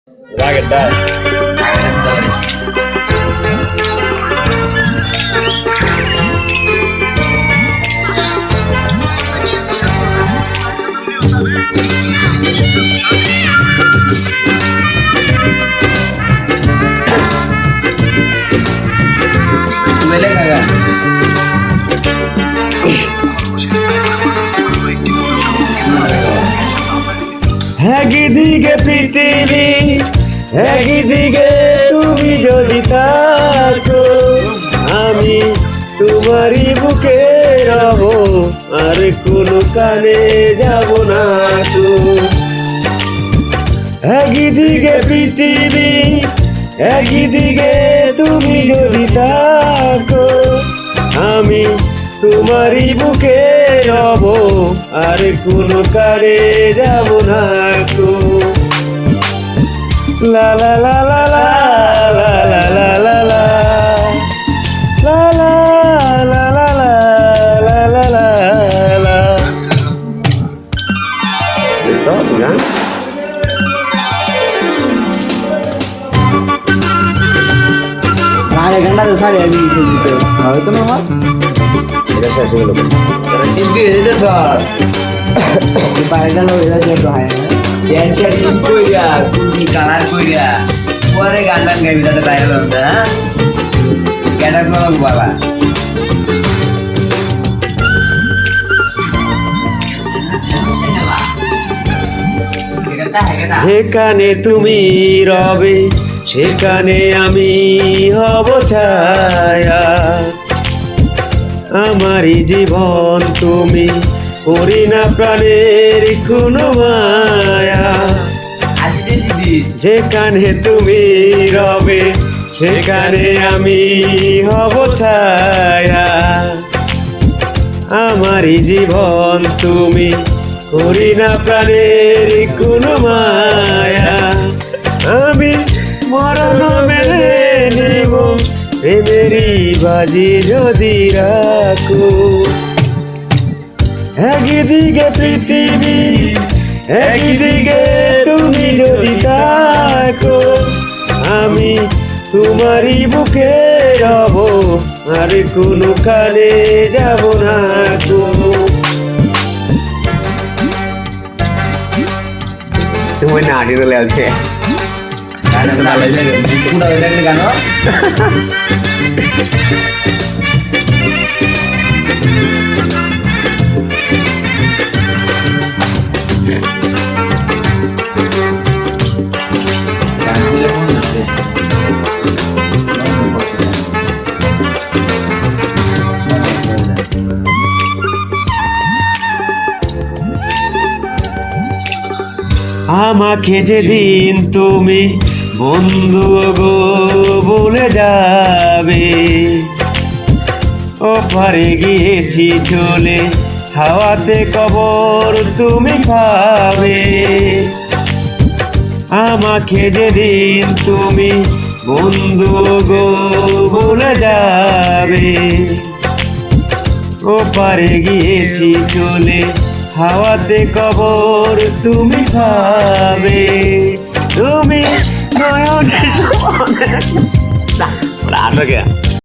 রাগের ডাল একদিকে পৃথিবী একদিকে তুমি যদি থাকো আমি তোমারই বুকে রব আর কোনো কানে যাব না তো। একদিকে পৃথিবী একদিকে তুমি যদি থাকো আমি তোমারই বুকে রব আর কোনো কারে যাব না তো। লা লা লা লা লা লা লা লা লা লা লা লা লা লা লা লা লা লা। গান আরে গানটা তো সারি আমি দিতে হয়তো না আমার এটা শেষ হয়ে গেল কিন্তু এটা স্যার বাইরে লোক এটা যেটা হয় না চ্যাট কইরা তুমি কালার কইরা পরে গান গান গাইবি তাতে বাইরে লোক না কেডা কোন বাবা যেখানে তুমি রবে সেখানে আমি হব ছায়া আমারই জীবন তুমি করি না প্রাণের কোনো মায়া। যেখানে তুমি রবে সেখানে আমি হব ছায়া আমারই জীবন তুমি করি না প্রাণের কোনো মায়া। আমি মরণ মেনে নিব প্রেমেরই বাজি যদি রাখো। একদিকে পৃথিবী একদিকে তুমি যদি থাকো আমি তোমারই বুকে রব আর কোনো কানে যাব না তো। তুমি না আড়ি চলে আসছে গান আমাকে যেদিন তুমি বন্ধু গো বলে যাবে ওপারে গিয়েছি চলে হাওয়াতে কবর তুমি পাবে। আমাকে যেদিন তুমি বন্ধু গো বলে যাবে ওপারে গিয়েছি চলে হাওয়াতে কবর তুমি পাবে। তুমি নয়নের